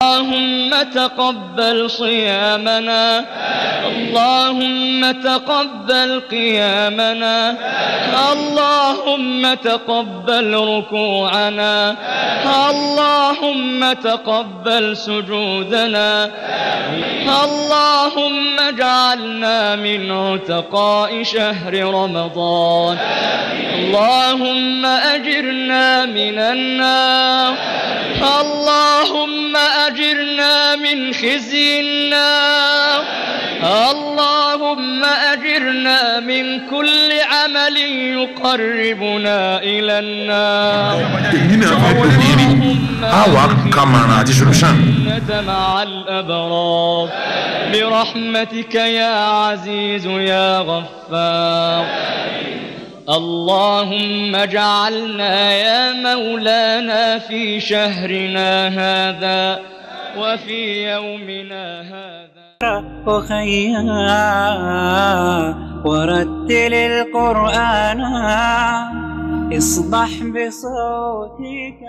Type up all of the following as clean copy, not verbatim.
اللهم تقبل صيامنا اللهم تقبل قيامنا اللهم تقبل ركوعنا اللهم تقبل سجودنا اللهم اجعلنا من عتقاء شهر رمضان اللهم أجرنا من النار اللهم أجرنا من خزي النار اللهم أجرنا من كل عمل يقربنا إلى النار مع الأبرار برحمتك يا عزيز يا غفار اللهم اجعلنا يا مولانا في شهرنا هذا وفي يومنا هذا أخيا ورتل القرآن اصبح بصوتك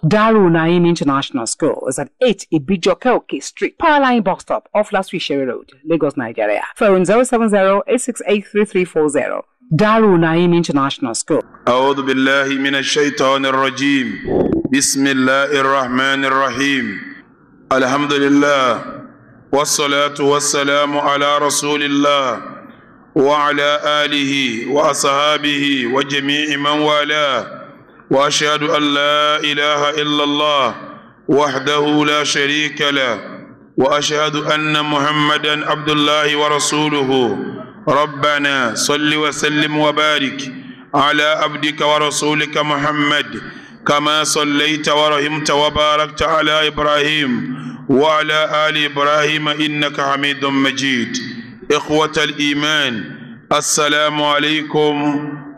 Darul Naim International School is at 8 Ibijokeoke Street, Powerline Box Stop, off Last Sherry Road, Lagos, Nigeria. Phone 070-868-3340. Darul Naim International School. أعوذ بالله من الشيطان الرجيم بسم الله الرحمن الرحيم الحمد لله والصلاة والسلام على رسول الله وعلى آله وأصحابه وجميع من والاه وأشهد أن لا إله إلا الله وحده لا شريك له وأشهد أن محمدا عبد الله ورسوله ربنا صل وسلم وبارك على عبدك ورسولك محمد كما صليت ورحمت وباركت على إبراهيم وعلى آل إبراهيم إنك حميد مجيد إخوة الإيمان السلام عليكم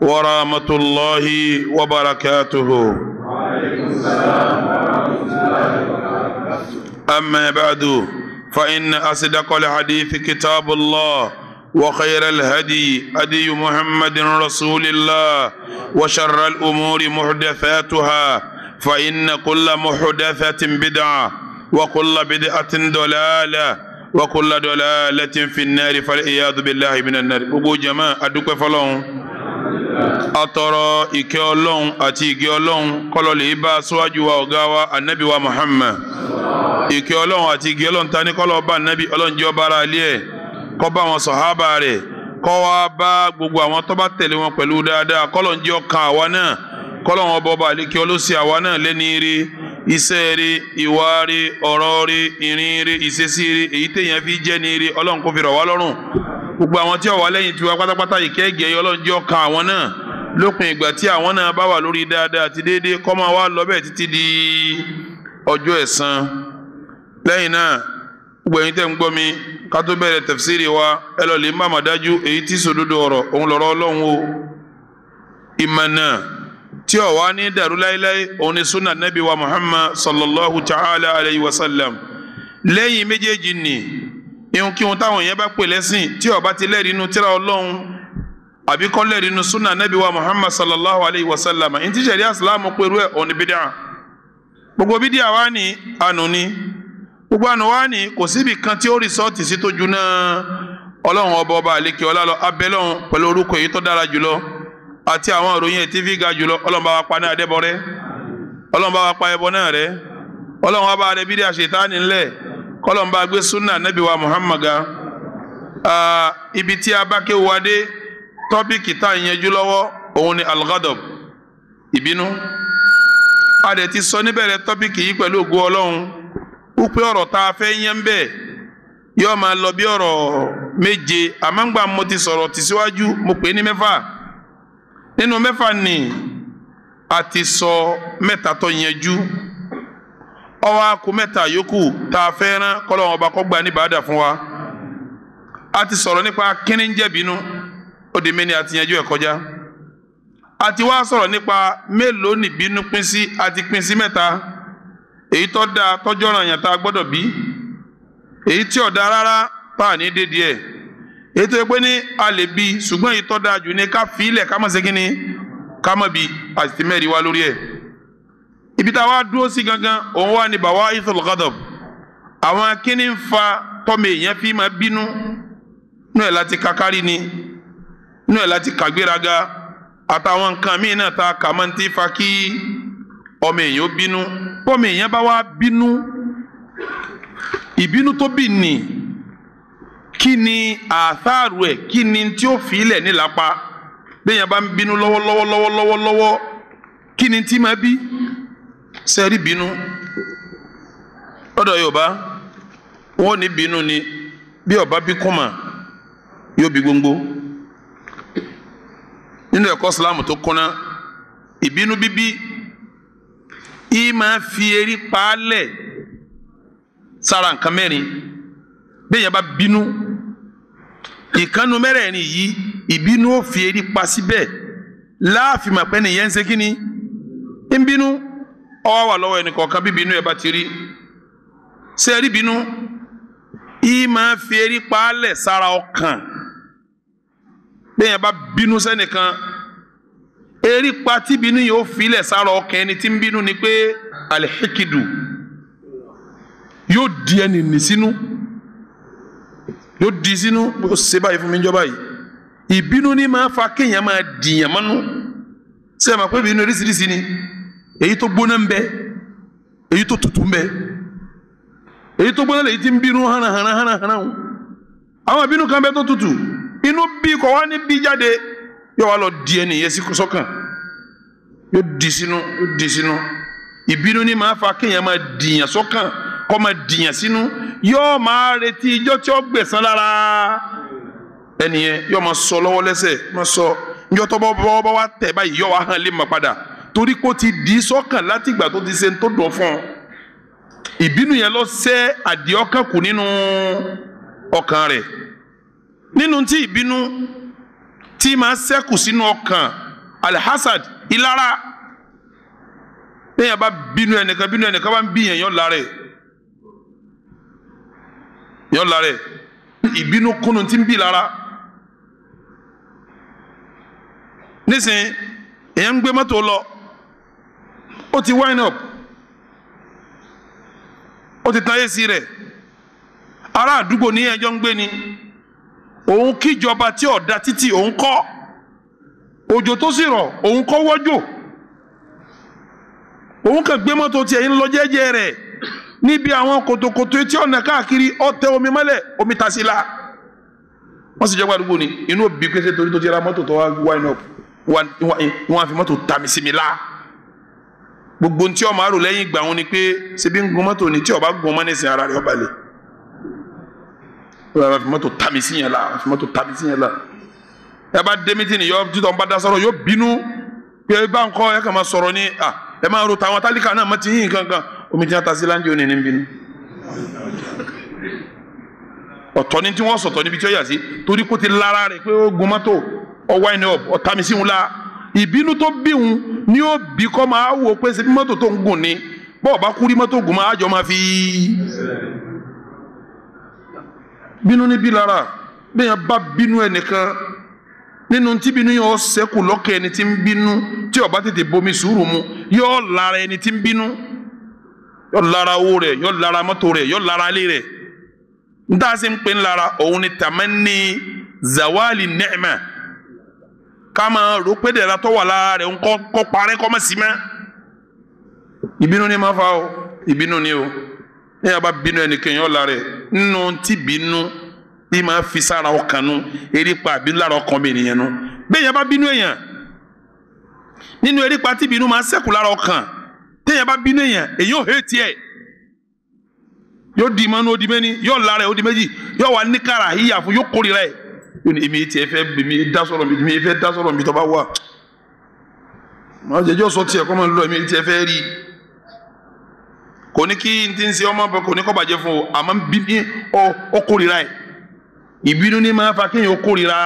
ورحمة الله وبركاته. وعليكم السلام ورحمة الله وبركاته. أما بعد فإن أصدق الحديث كتاب الله وخير الهدي هدي محمد رسول الله وشر الأمور محدثاتها فإن كل محدثة بدعة وكل بدعة ضلالة وكل ضلالة في النار فالعياذ بالله من النار. gbogbo jama adúpẹ́ fọ́lọ́run atọrọ ìkẹ́ Ọlọ́run àti ìgẹ́ Ọlọ́run kó lọ lè bá aṣáájú wa ọ̀gá wa Ànábì wa Muhammad. ìkẹ́ Ọlọ́run àti ìgẹ́ Ọlọ́run ta ní kó lọ bá Ànábì Ọlọ́run jẹ́ ó bá ara ilé ẹ̀ kó bá wọn sàhábà rẹ̀ kó wá bá gbogbo àwọn tó bá tẹ̀lé wọn pẹ̀lú dáadáa kó lọ́n jẹ́ ó kan àwa náà kó lọ́n ọba ọba àlékè olóṣì àwa náà lẹ́ni rí iṣẹ́ rí ìwà rí ọ̀rọ̀ rí ìrìn rí ìṣesí rí èyí téèyàn fi jẹ́ ní rí Ọlọ́run kó fi rọ̀ wá lọ́rùn. gbogbo àwọn tí ó wà lẹ́yìn tiwa pátápátá ìkẹ́gẹ́ Ọlọ́run jẹ́ ó kan àwọn náà lópin ìgbà tí àwọn náà bá wà lórí dáadáa àti déédéé kó máa wá lọ bẹ́ẹ̀ títí di ọjọ́ ẹ̀san. lẹ́yìn náà gbogbo ẹ̀yin tẹ́ ń gbọ́ mi ká tó bẹ̀rẹ̀ tafsiri wa ẹ lọ lè má má dájú èyí tí sòdodo ọ̀rọ̀ òun lọ́rọ̀ Ọlọ́run o. ìmọ̀nà tí ó wà ní dàrú láíláí òun ni sunna nabi wa Muhammad sallallahu ta'ala alayhi wa sallam. lẹ́yìn méjèèjì ni ihun kí wọn táwọn yẹn bá pè lẹ́sìn tí ó bá ti lẹ́rìí inú tírà Ọlọ́run àbí kò lẹ́rìí inú sunna nabi wa Muhammad sallallahu alayhi wa sallam in ti ṣẹ̀ríà Ìsìlámù pẹ̀lú ẹ̀ òun ni bídíà. gbogbo bídíà wa ni ànú ni gbogbo àná wa ni kò síbi kan tí ó rìsọ́ọ̀tì sí tó juná Ọlọ́run ọba àlékè ọlá lọ abẹ́lọ́run pẹ̀lú orúkọ èyí tó dára jùlọ àti àwọn ìròyìn ẹ̀ tí fi ga jùlọ Ọlọ́run bá wa pa náà dẹ́bọ rẹ́ Ọlọ́run bá wa pa ẹbọ náà rẹ́ Ọlọ́run wa bá rẹ bídíà Ṣẹ̀tánì ńlẹ̀ kọlọmba gbé sunna nabi wa muhammaga ibi tí a bá ké wade tọ́pìkì tá yanjú lọ́wọ́ òun ni al-ghadab ìbínú a dẹ̀ ti sọ níbẹ̀rẹ̀ tọ́pìkì yìí pẹ̀lú ògo Ọlọ́run wípé ọ̀rọ̀ tá a fẹ́ yẹn bẹ́ẹ̀ yóò máa lọ bí ọ̀rọ̀ méje àmọ́ngbà mo ti sọ̀rọ̀ tìsíwájú mo pè é ní mẹ́fà nínú mẹ́fà ni a ti sọ mẹ́ta tó yanjú ọwọ́ akú mẹ́ta yòókù tá a fẹ́ rán kọ́lọ́wọ́n ọba kó gbà ní bàdà fún wa a ti sọ̀rọ̀ nípa kíní ń jẹ́ bínú ó di mẹ́ni àti yanjú ẹ̀ kọjá a ti wá sọ̀rọ̀ nípa mélòó ni bínú pín sí a ti pín sí mẹ́ta èyí tó dáa tọ́jọ́ ràn yàn tá a gbọ́dọ̀ bí èyí tí ò dáa rárá tá a ní dédìí ẹ̀ èyí tó yẹ pé ní a lè bí ṣùgbọ́n èyí tó dáa jù ní ká fi ilẹ̀ ká má ṣe kíni ká má bí a sì ti mẹ́rin wá lórí ẹ̀ ibi tá a wá dúró sí gangan òun wà ní bawa'ithul ghadab àwọn kíni ń fa tọ́mọ èèyàn fi máa bínú nú ẹ̀ láti kakari ni nú ẹ̀ láti kàgbéraga àtàwọn nǹkan míì náà ta kà máa ń tí fa kí ọmọ èèyàn ó bínú bọ́mọ èèyàn bá wá bínú ìbínú tó bí ní kí ni àtharu ẹ̀ kí ni tí ó fi ilẹ̀ nílapa béèyàn bá ń bínú lọ́wọ́lọ́wọ́ kí ni tí máa bí sẹ́rí bínú ọ̀dọ̀ Yorùbá wọ́n ní bínú ni bí ọba bí kọ́mà yóò bí gbóngbó nínú ẹ̀kọ́ Islam tó kúnná ìbínú bíbí yìí máa fi erí paálẹ̀ sára nǹkan mẹ́rin béèyàn bá bínú ìkànnù mẹ́rẹ̀ẹ̀rin yìí ìbínú ó fi erí pa síbẹ̀ láàfin màpẹ́ nìyẹn ń ṣe kíni ń bínú ọwọ́ wà lọ́wọ́ ẹnì kọ̀ọ̀kan bí bínú ẹ̀ bá ti rí ṣe rí bínú yìí máa fi erí paálẹ̀ sára ọkàn béèyàn bá bínú sẹ́nìkan erí pa tí bínú yóò filẹ̀ sára ọkàn ẹni tí ń bínú ni pé alihikidu yóò di ẹni nì sínú yóò di sínú ó ṣe báyìí fún mi jọba yìí ìbínú ni máa fa kéèyàn máa dìyàn mọ́nú ṣé ẹ máa pé bínú oríṣiríṣi ni èyí tó gbóná ń bẹ èyí tó tutù ń bẹ èyí tó gbóná lèyí tí ń bínú hánahánà àwọn ìbínú kan bẹ tó tutù inú bí kò wá ní bí jáde yóò wá lọ di ẹni yẹn sí sọ́kàn yóò di sínú ìbínú ni máa fa kéèyàn máa dìyàn sọ́kàn kọ́ máa dìyàn sínú yóò máa retí ijọ́ tí ó gbẹ̀san lára ẹni yẹn yóò máa sọ lọ́wọ́ lẹ́sẹ̀ máa sọ ijọ́ tó bọ́ wá tẹ̀ báyìí yóò wá hàn lè mọ̀ padà torí kó ti di sọ́kàn láti ìgbà tó ti ṣe tó dùn fún un ìbínú yẹn lọ sẹ́ àdìọ́kàn kù nínú ọkàn rẹ̀ nínú tí ìbínú tí máa ṣẹ́kù sínú ọkàn alhassad ìlara bẹ́ẹ̀ bá bínú ẹnìkan bá ń bí yẹn yọ lára ẹ̀ ìbínú kúnnú tí ń bí lára nísìnyí èèyàn ń gbé mọ́tò lọ ó ti wind up ó ti tan AC rẹ̀ ará àdúgbò ní ẹjọ́ ń gbé ni òun kíjọba tí ọ̀dà títì òun kọ́ òjò tó sì rọ̀ òun kọ́ wọ́jò òun kàn gbé mọ́tò tí ẹ̀yìn lọ jẹ́jẹ́ rẹ̀ níbi àwọn kòtòkòtò etí ọ̀nà káàkiri ọ̀tẹ̀ omi mọ́lẹ̀ omi tasila wọ́n sì jẹ́ gbàdúgbò ni inú òbí pété torí tó ti ra mọ́tò tó wá wind up wọ́n á fi mọ́tò tàmí sí mi lá gbogbo ntí ọmọ àrò lẹ́yìn ìgbà wọn ni pé ṣebí ń gun mọ́tò ni tí ọba gun mọ́ nísìnyí ara rẹ̀ ọba lè wọ́n fi mọ́tò tàmí sí yẹn la ẹ bá dé mítìnì yọ títọ́ ń bá dá sọ̀rọ̀ yóò bínú pé bá ń kọ́ ẹ kàn máa sọ̀rọ̀ ní ẹ máa ro tàwọn tálíkà náà mọ́ ti yín kankan omi tí wọ́n ta sí láńdí òní ní bínú ọ̀tọ̀ ni tí wọ́n sọ̀tọ̀ níbi tí ó yà sí torí kó ti lára rẹ̀ pé ó gun mọ́tò ọwọ́ ẹni ọ̀tàmí sí wọn la ìbínú tó bí wọn ni ó bí kọ́ máa wò pé ṣe bí mọ́tò tó ń gùn ni bọ́ọ̀ bá kúrí mọ́tò gùn máa jọ máa fi bínú ní bí lára bẹ́ẹ̀ yẹn bá bínú ẹnìkan nínú tí bínú yẹn ó ṣẹ́kù lọ́kẹ́ ẹni tí ń bínú tí ó bá tètè bomi sùúrù mu yóò lára ẹni tí ń bínú yóò lára owó rẹ̀ yóò lára mọ́tò rẹ̀ yóò lára ilé rẹ̀ nta se ń pè ń lara òun ni tamanni zawali ni'ma kama rò pé dẹ̀ra tó wà lára rẹ̀ ńkọ́ parẹ́ kọ́ mọ́ sí mọ́ ìbínú ni máa fa o ìbínú ni o ní yàrá bínú ẹnìkan yẹn ọ̀la rẹ̀ nínú tí bínú bí máa fi sára ọkàn nu erípa bínú lára ọkàn mi nìyẹn nu bẹ́ẹ̀ yẹn bá bínú èèyàn nínú erípa tí bínú máa ṣẹ́kù lára ọkàn téèyàn bá bínú èèyàn ò hé tiẹ̀ yóò di mọ́nú ó di mẹ́ni yóò lára ẹ̀ ó di méjì yóò wà ní kára yíyà fún yóò kórìíra ẹ̀ èmi tiẹ̀ fẹ́ èmi dá sọ̀rọ̀ mi tó bá wà màá jẹjọ́ sọ tiẹ̀ kọ́ máa ń lọ èmi tiẹ̀ fẹ́ rí kò ní kí n ti ń ṣe ọmọ bọ kò ní kọ́ bàjẹ́ fún o àmọ́ bí ó kórìíra ẹ̀ ìbínú ní máa fa kéèyàn ó kórìíra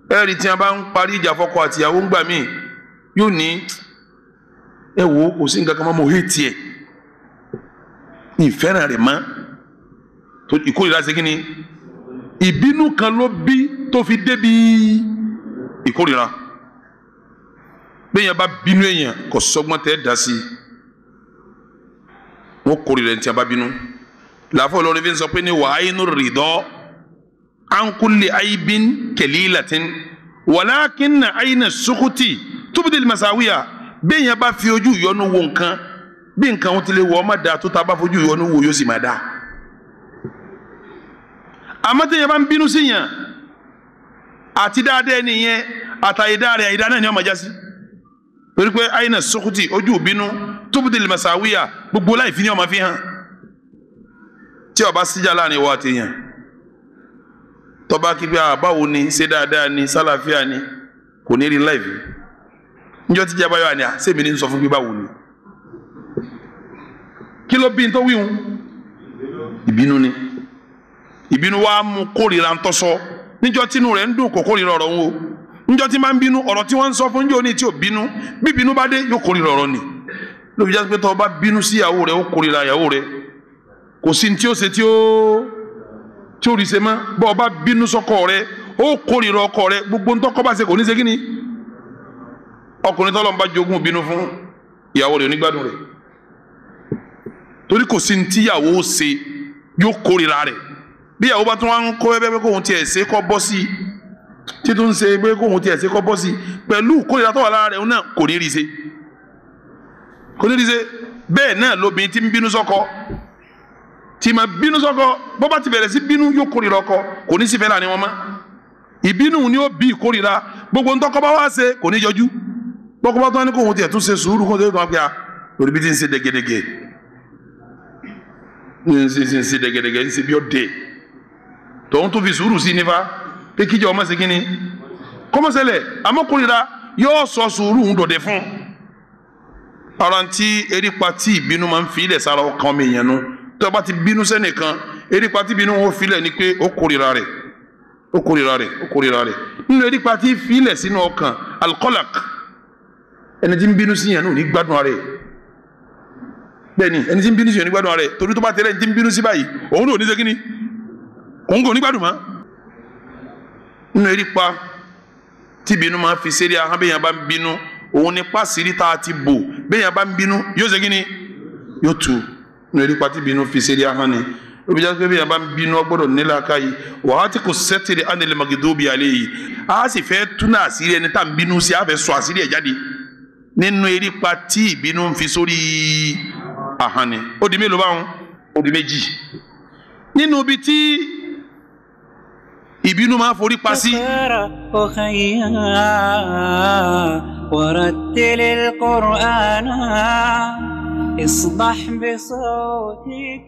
ẹ̀rí tí a bá ń parí ìjà fọ́kọ àtìyàwó ń gbà míì yóò ní ẹ wò kò sí nǹkan kan mọ́ mo hé tiẹ̀ ìfẹ́ràn rẹ̀ mọ́ tó ìkórìíra ṣe kí ni ìbínú kan ló bí tó fi débi ìkórìíra bẹ́ẹ̀ yẹn bá bínú èèyàn kò sọ́gbọ́n tẹ́ dá sí i wọ́n kórìíra ẹni tí a bá bínú làáfọ̀ lọ́rọ̀ fi ń sọ pé ní wàhálà rìdọ́ ankulli aibin kẹlílatin wàlákínà àyìnà sukuti túbúdìlì masáwíà bẹ́ẹ̀ yẹn bá fi ojú ìyọnu wo nǹkan bí nǹkan wọn ti lè wọ ọmọ dáa tó ta bá fojú ìyọnu wo yóò sì máa dáa àmọ́ tí yẹn bá ń bínú sí yàn àti dáadáa ẹni yẹn àtàyèdá rẹ̀ àyèdá náà ni wọ́n máa já sí torí pé àyìnà sukuti ojú ìbínú túbúdìlì masáwíà gbogbo láì fi ni wọ́n máa fi hàn tí ó bá síjà láàrin wa àti yàn tọba kí bí báwo ni ṣe dáadáa ni sálàfíà ni kò ní rí láìfì níjọ́ tí jẹ́ báyọ̀ àní àṣẹ́mi ní sọ fún bí báwo ni kí ló bí n tó wíhun ìbínú ni ìbínú wa mú kórìíra ń tọ́sọ níjọ́ tínú rẹ̀ ń dùn kò kórìíra ọ̀rọ̀ ń wo níjọ́ tí máa ń bínú ọ̀rọ̀ tí wọ́n ń sọ fún níjọ́ ní tí ò bínú bí bínú bá dé yóò kórìíra ọ̀rọ̀ ni ló fi jásí pé tọ́ bá bínú sí ìyàwó rẹ̀ ó kórìíra ìyàwó rẹ̀ kò sí ní tí ó ṣe tí ó rí ṣe mọ́ bọ́ ọba bínú sọ́kọ rẹ̀ ó kórìíra ọkọ rẹ̀ gbogbo ń tọ́kọ́ bá ṣe kò ní ṣe kí ni ọkùnrin tọ́lọ́ ń bá jogún bínú fún ìyàwó rẹ̀ onígbádùn rẹ̀ torí kò sí ní tíyàwó ṣe yóò kórìíra rẹ̀ bí ìyàwó bá tún wá ń kó ẹbẹ́ kóhun tiẹ̀ ṣe kọ́ bọ́ sí títún ṣe pé kóhun tiẹ̀ ṣe kọ́ bọ́ sí pẹ̀lú kórìíra tó wà lára rẹ̀ náà kò ní rí ṣe bẹ́ẹ̀ náà lóbìnrin tí ń bínú sọ́kọ tí ma bínú sọ́kọ bó bá ti bẹ̀rẹ̀ sí bínú yóò kórìíra ọkọ kò ní sí fẹ́ láàrin wọn mọ́ ìbínú ni ó bí ìkórìíra gbogbo ntọ́kọ bá wá ṣe kò ní yọjú gbogbo bá tó wá ní kóhun tiẹ̀ tún ṣe sùúrù kó tó wá pé a lórí bí ti ń ṣe dẹ́gẹ́dẹ́gẹ́ ń ṣe dẹ́gẹ́dẹ́gẹ́ ń ṣe bí ó dé tòun tó fi sùúrù sí nífa pé kíjọ ọmọ ṣe kí ni kọ́mọ́sẹ̀lẹ̀ àmọ́ kórìíra yóò sọ sùúrù ń dọ̀dẹ̀ fún ara tí erípa tí ìbínú máa ń fi ilẹ̀ sára ọkàn mi yẹn nu tó bá ti bínú sẹ́nìkan erípa tí ìbínú wọn fi ilẹ̀ ni pé ó kórìíra rẹ̀ nínú erípa tí fi ilẹ̀ sínú ọkàn alkolak ẹni tí ń bínú sí yẹn ní gbádùn rẹ̀ bẹ́ẹ̀ni ẹni tí ń bínú sí yẹn ní gbádùn rẹ̀ torí tó bá tẹ̀lé ẹni tí ń bínú sí báyìí òun ò ní ṣe kíni òun kò ní gbádùn mọ́ nínú erípa tí ìbínú máa fi sẹ́rí ahọ́n bẹ́ẹ̀ yẹn bá ń bínú òun ni pàṣírí tá a ti bò bẹ́ẹ̀ yẹn bá ń bínú yóò ṣe kíni yóò tu nínú erípa tí ìbínú fi sẹ́rí ahọ́n ni lóbi jáde pé bẹ́ẹ̀ yẹn bá ń bínú ọgbọ́dọ̀ nílẹ̀ aka yìí wàá ti kò sẹ́tìrì ánilẹ̀ magidobi alẹ́ yìí a sì fẹ́ túnà àṣírí ẹni tá à ń bínú sí a fẹ́ sọ àṣírí ẹ̀ jáde nínú erípa tí ìbínú ń fi sórí ahọ́n ni ó di mélòó báwọn ó di méjì nínú ibi tí ìbínú máa forí pa sí. ورتل القرآن اصبح بصوتك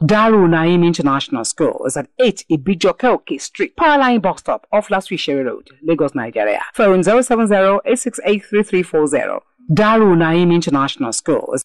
Darul Naim International School is at 8 Ibijokeoke Street, Powerline Bus Stop off Last Sherry Road, Lagos, Nigeria. Phone 070-868-3340. Darul Naim International School is